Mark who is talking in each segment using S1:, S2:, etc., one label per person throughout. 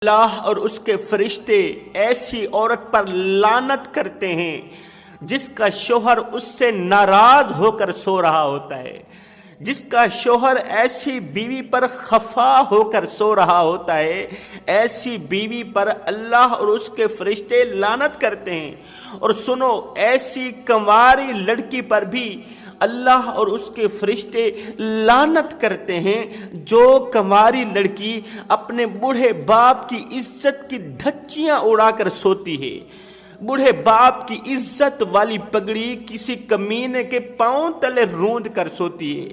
S1: اللہ اور اس کے فرشتے ایسی عورت پر لعنت کرتے ہیں جس کا شوہر اس سے ناراض ہو کر سو رہا ہوتا ہے، جس کا شوہر ایسی بیوی پر خفا ہو کر سو رہا ہوتا ہے، ایسی بیوی پر اللہ اور اس کے فرشتے لعنت کرتے ہیں۔ اور سنو، ایسی کنواری لڑکی پر بھی اللہ اور اس کے فرشتے لعنت کرتے ہیں جو کنواری لڑکی اپنے بوڑھے باپ کی عزت کی دھچیاں اڑا کر سوتی ہے، بوڑھے باپ کی عزت والی پگڑی کسی کمینے کے پاؤں تلے روند کر سوتی ہے،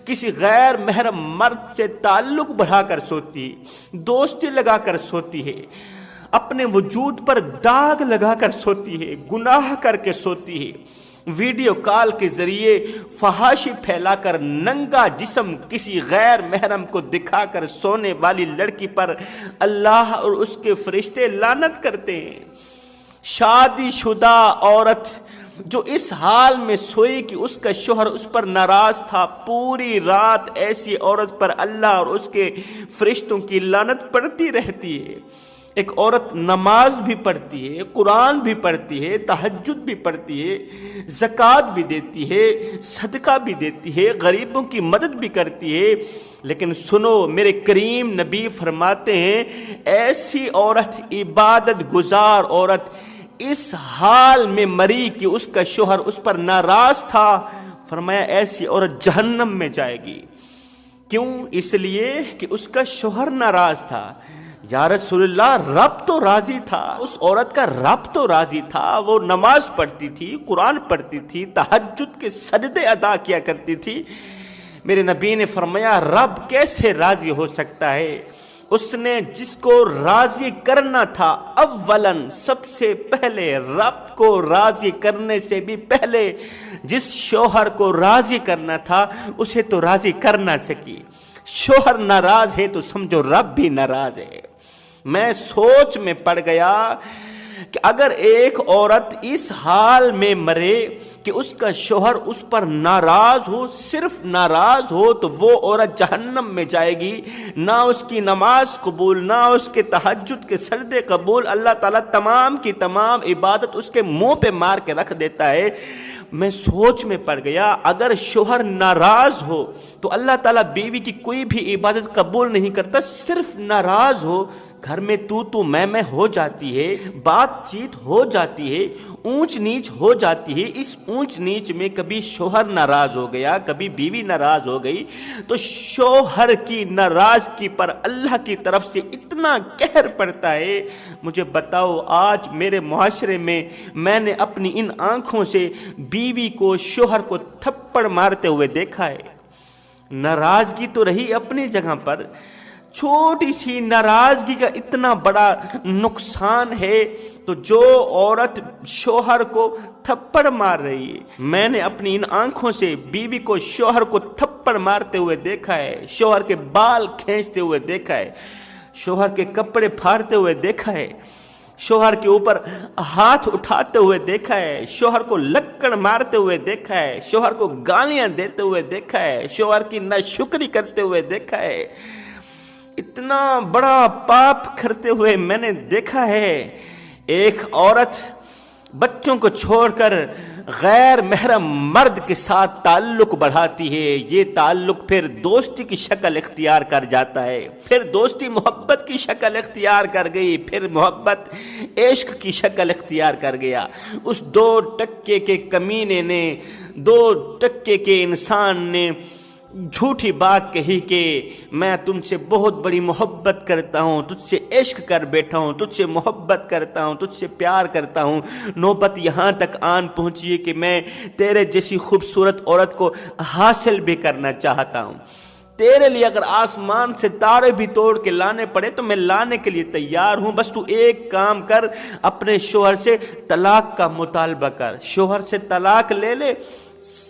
S1: کسی غیر محرم مرد سے تعلق بڑھا کر سوتی ہے، دوستی لگا کر سوتی ہے، اپنے وجود پر داغ لگا کر سوتی ہے، گناہ کر کے سوتی ہے، ویڈیو کال کے ذریعے فحاشی پھیلا کر ننگا جسم کسی غیر محرم کو دکھا کر سونے والی لڑکی پر اللہ اور اس کے فرشتے لعنت کرتے ہیں۔ شادی شدہ عورت جو اس حال میں سوئی کہ اس کا شوہر اس پر ناراض تھا، پوری رات ایسی عورت پر اللہ اور اس کے فرشتوں کی لعنت پڑتی رہتی ہے۔ ایک عورت نماز بھی پڑھتی ہے، قرآن بھی پڑھتی ہے، تہجد بھی پڑھتی ہے، زکوٰۃ بھی دیتی ہے، صدقہ بھی دیتی ہے، غریبوں کی مدد بھی کرتی ہے، لیکن سنو، میرے کریم نبی فرماتے ہیں ایسی عورت، عبادت گزار عورت اس حال میں مری کہ اس کا شوہر اس پر ناراض تھا، فرمایا ایسی عورت جہنم میں جائے گی۔ کیوں؟ اس لیے کہ اس کا شوہر ناراض تھا۔ یا رسول اللہ، رب تو راضی تھا، اس عورت کا رب تو راضی تھا، وہ نماز پڑھتی تھی، قرآن پڑھتی تھی، تہجد کے سجدے ادا کیا کرتی تھی۔ میرے نبی نے فرمایا رب کیسے راضی ہو سکتا ہے؟ اس نے جس کو راضی کرنا تھا، اولاً سب سے پہلے رب کو راضی کرنے سے بھی پہلے جس شوہر کو راضی کرنا تھا اسے تو راضی کرنا سکی۔ شوہر ناراض ہے تو سمجھو رب بھی ناراض ہے۔ میں سوچ میں پڑ گیا کہ اگر ایک عورت اس حال میں مرے کہ اس کا شوہر اس پر ناراض ہو، صرف ناراض ہو، تو وہ عورت جہنم میں جائے گی، نہ اس کی نماز قبول، نہ اس کے تہجد کے سجدے قبول، اللہ تعالیٰ تمام کی تمام عبادت اس کے منہ پہ مار کے رکھ دیتا ہے۔ میں سوچ میں پڑ گیا اگر شوہر ناراض ہو تو اللہ تعالیٰ بیوی کی کوئی بھی عبادت قبول نہیں کرتا، صرف ناراض ہو، گھر میں تو میں ہو جاتی ہے، بات چیت ہو جاتی ہے، اونچ نیچ ہو جاتی ہے۔ اس اونچ نیچ میں کبھی شوہر ناراض ہو گیا، کبھی بیوی ناراض ہو گئی، تو شوہر کی ناراضگی پر اللہ کی طرف سے اتنا قہر پڑتا ہے۔ مجھے بتاؤ، آج میرے معاشرے میں نے اپنی ان آنکھوں سے بیوی کو، شوہر کو تھپڑ مارتے ہوئے دیکھا ہے۔ ناراضگی تو رہی اپنی جگہ پر، چھوٹی سی ناراضگی کا اتنا بڑا نقصان ہے، تو جو عورت شوہر کو تھپڑ مار رہی ہے، میں نے اپنی ان آنکھوں سے بیوی کو، شوہر کو تھپڑ مارتے ہوئے دیکھا ہے، شوہر کے بال کھینچتے ہوئے دیکھا ہے، شوہر کے کپڑے پھاڑتے ہوئے دیکھا ہے، شوہر کے اوپر ہاتھ اٹھاتے ہوئے دیکھا ہے، شوہر کو لکڑ مارتے ہوئے دیکھا ہے، شوہر کو گالیاں دیتے ہوئے دیکھا ہے، شوہر کی ناشکری کرتے ہوئے دیکھا ہے، اتنا بڑا پاپ کرتے ہوئے میں نے دیکھا ہے۔ ایک عورت بچوں کو چھوڑ کر غیر محرم مرد کے ساتھ تعلق بڑھاتی ہے، یہ تعلق پھر دوستی کی شکل اختیار کر جاتا ہے، پھر دوستی محبت کی شکل اختیار کر گئی، پھر محبت عشق کی شکل اختیار کر گیا۔ اس 2% کے کمینے نے، 2% کے انسان نے جھوٹی بات کہی کہ میں تم سے بہت بڑی محبت کرتا ہوں، تجھ سے عشق کر بیٹھا ہوں، تجھ سے محبت کرتا ہوں، تجھ سے پیار کرتا ہوں۔ نوبت یہاں تک آن پہنچی ہے کہ میں تیرے جیسی خوبصورت عورت کو حاصل بھی کرنا چاہتا ہوں، تیرے لیے اگر آسمان سے تارے بھی توڑ کے لانے پڑے تو میں لانے کے لیے تیار ہوں، بس تو ایک کام کر، اپنے شوہر سے طلاق کا مطالبہ کر، شوہر سے طلاق لے لے،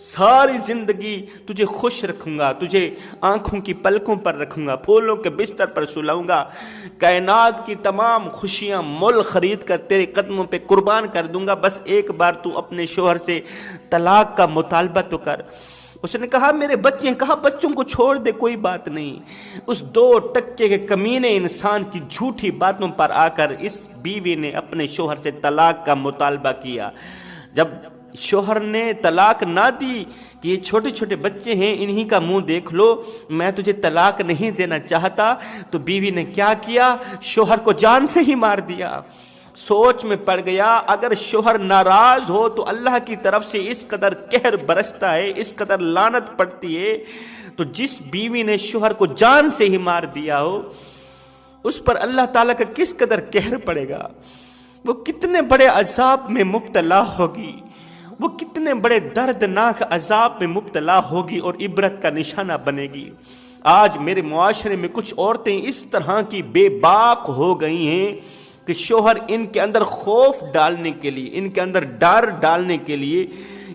S1: ساری زندگی تجھے خوش رکھوں گا، تجھے آنکھوں کی پلکوں پر رکھوں گا، پھولوں کے بستر پر سلاؤں گا، کائنات کی تمام خوشیاں مول خرید کر تیرے قدموں پہ قربان کر دوں گا، بس ایک بار تو اپنے شوہر سے طلاق کا مطالبہ تو کر۔ اس نے کہا میرے بچے ہیں، کہا بچوں کو چھوڑ دے، کوئی بات نہیں۔ اس 2% کے کمینے انسان کی جھوٹی باتوں پر آ کر اس بیوی نے اپنے شوہر سے طلاق کا مطالبہ کیا۔ جب شوہر نے طلاق نہ دی کہ یہ چھوٹے چھوٹے بچے ہیں، انہی کا منہ دیکھ لو، میں تجھے طلاق نہیں دینا چاہتا، تو بیوی نے کیا کیا؟ شوہر کو جان سے ہی مار دیا۔ سوچ میں پڑ گیا، اگر شوہر ناراض ہو تو اللہ کی طرف سے اس قدر قہر برستا ہے، اس قدر لعنت پڑتی ہے، تو جس بیوی نے شوہر کو جان سے ہی مار دیا ہو اس پر اللہ تعالیٰ کا کس قدر قہر پڑے گا، وہ کتنے بڑے عذاب میں مبتلا ہوگی، وہ کتنے بڑے دردناک عذاب میں مبتلا ہوگی اور عبرت کا نشانہ بنے گی۔ آج میرے معاشرے میں کچھ عورتیں اس طرح کی بے باک ہو گئی ہیں کہ شوہر ان کے اندر خوف ڈالنے کے لیے، ان کے اندر ڈر ڈالنے کے لیے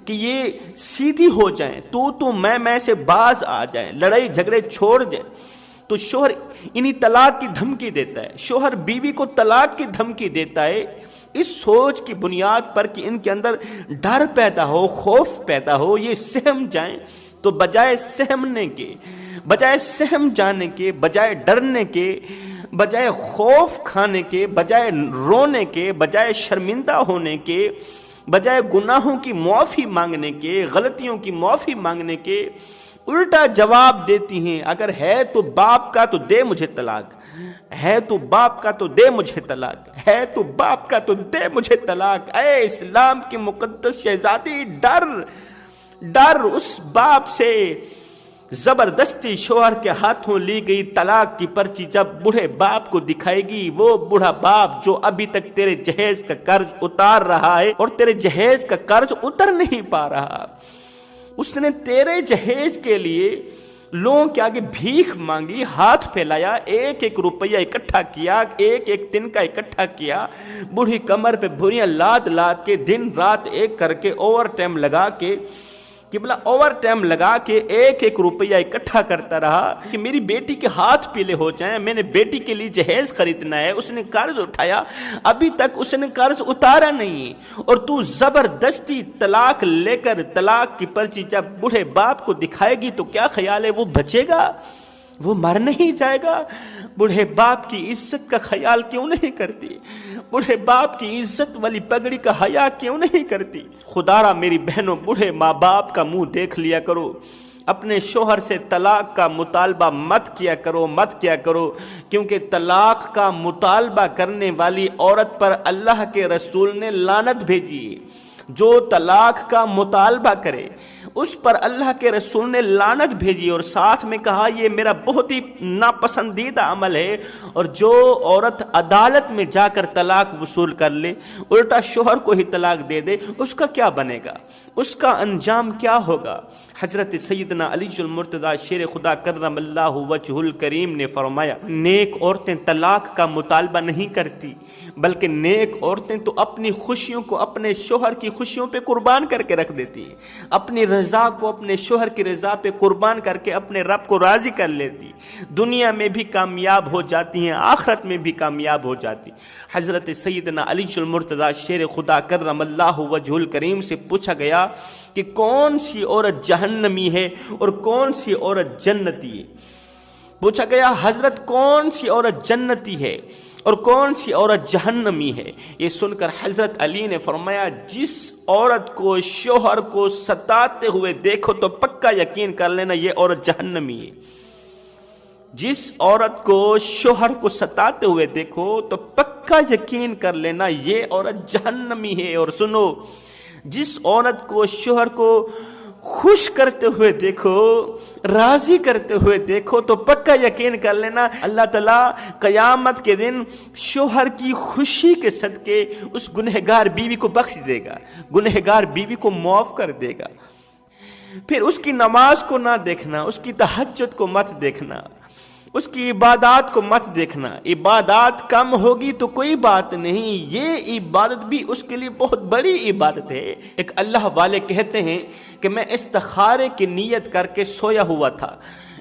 S1: کہ یہ سیدھی ہو جائیں، تو میں سے باز آ جائیں، لڑائی جھگڑے چھوڑ جائیں، تو شوہر انہی طلاق کی دھمکی دیتا ہے، شوہر بیوی کو طلاق کی دھمکی دیتا ہے اس سوچ کی بنیاد پر کہ ان کے اندر ڈر پیدا ہو، خوف پیدا ہو، یہ سہم جائیں۔ تو بجائے سہمنے کے، بجائے سہم جانے کے، بجائے ڈرنے کے، بجائے خوف کھانے کے، بجائے رونے کے، بجائے شرمندہ ہونے کے، بجائے گناہوں کی معافی مانگنے کے، غلطیوں کی معافی مانگنے کے، الٹا جواب دیتی ہیں، اگر ہے تو باپ کا تو دے مجھے طلاق، ہے تو باپ کا تو دے مجھے طلاق، ہے تو باپ کا تو دے مجھے طلاق۔ اے اسلام کی مقدس شہزادی، ڈر اس باپ سے۔ زبردستی شوہر کے ہاتھوں لی گئی طلاق کی پرچی جب بوڑھے باپ کو دکھائے گی، وہ بوڑھا باپ جو ابھی تک تیرے جہیز کا قرض اتار رہا ہے اور تیرے جہیز کا قرض اتر نہیں پا رہا، اس نے تیرے جہیز کے لیے لوگوں کے آگے بھیک مانگی، ہاتھ پھیلایا، 1 روپیہ اکٹھا کیا، 1 تنکا اکٹھا کیا، بوڑھی کمر پہ بھوریاں لاد کے دن رات ایک کر کے اوور ٹائم لگا کے، قبلہ اوور ٹائم لگا کے 1 روپیہ اکٹھا کرتا رہا کہ میری بیٹی کے ہاتھ پیلے ہو جائیں، میں نے بیٹی کے لیے جہیز خریدنا ہے۔ اس نے قرض اٹھایا، ابھی تک اس نے قرض اتارا نہیں، اور تو زبردستی طلاق لے کر طلاق کی پرچی جب بوڑھے باپ کو دکھائے گی تو کیا خیال ہے وہ بچے گا؟ وہ مر نہیں جائے گا؟ بوڑھے باپ کی عزت کا خیال کیوں نہیں کرتی؟ بوڑھے باپ کی عزت والی پگڑی کا حیا کیوں نہیں کرتی؟ خدا را میری بہنوں، بوڑھے ماں باپ کا منہ دیکھ لیا کرو، اپنے شوہر سے طلاق کا مطالبہ مت کیا کرو، کیونکہ طلاق کا مطالبہ کرنے والی عورت پر اللہ کے رسول نے لعنت بھیجی۔ جو طلاق کا مطالبہ کرے اس پر اللہ کے رسول نے لعنت بھیجی، اور ساتھ میں کہا یہ میرا بہت ہی ناپسندیدہ عمل ہے۔ اور جو عورت عدالت میں جا کر طلاق وصول کر لے، الٹا شوہر کو ہی طلاق دے دے، اس کا کیا بنے گا؟ اس کا انجام کیا ہوگا؟ حضرت سیدنا علی المرتضیٰ شیر خدا کرم اللہ وجہ الکریم نے فرمایا، نیک عورتیں طلاق کا مطالبہ نہیں کرتی، بلکہ نیک عورتیں تو اپنی خوشیوں کو اپنے شوہر کی خوشیوں پہ قربان کر کے رکھ دیتی ہیں، اپنی رضا کو اپنے شوہر کی رضا پہ قربان کر کے اپنے رب کو راضی کر لیتی، دنیا میں بھی کامیاب ہو جاتی ہیں، آخرت میں بھی کامیاب ہو جاتی۔ حضرت سیدنا علی المرتضیٰ شیر خدا کرم اللہ وجہ الکریم سے پوچھا گیا کہ کون سی عورت جہنمی ہے اور کون سی عورت جنتی ہے؟ پوچھا گیا حضرت کون سی عورت جنتی ہے اور کون سی عورت جہنمی ہے؟ یہ سن کر حضرت علی نے فرمایا، جس عورت کو شوہر کو ستاتے ہوئے دیکھو تو پکا یقین کر لینا یہ عورت جہنمی ہے۔ جس عورت کو شوہر کو ستاتے ہوئے دیکھو تو پکا یقین کر لینا یہ عورت جہنمی ہے۔ اور سنو، جس عورت کو شوہر کو خوش کرتے ہوئے دیکھو، راضی کرتے ہوئے دیکھو تو پکا یقین کر لینا اللہ تعالیٰ قیامت کے دن شوہر کی خوشی کے صدقے اس گنہگار بیوی کو بخش دے گا، گنہگار بیوی کو معاف کر دے گا۔ پھر اس کی نماز کو نہ دیکھنا، اس کی تہجد کو مت دیکھنا، اس کی عبادات کو مت دیکھنا۔ عبادات کم ہوگی تو کوئی بات نہیں، یہ عبادت بھی اس کے لیے بہت بڑی عبادت ہے۔ ایک اللہ والے کہتے ہیں کہ میں استخارے کی نیت کر کے سویا ہوا تھا،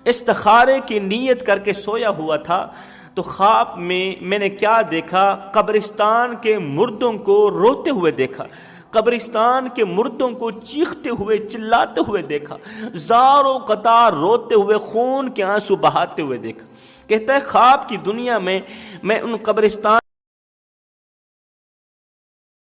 S1: استخارے کی نیت کر کے سویا ہوا تھا تو خواب میں نے کیا دیکھا؟ قبرستان کے مردوں کو روتے ہوئے دیکھا، قبرستان کے مردوں کو چیختے ہوئے چلاتے ہوئے دیکھا، زاروں قطار روتے ہوئے خون کے آنسو بہاتے ہوئے دیکھا۔ کہتا ہے خواب کی دنیا میں ان قبرستان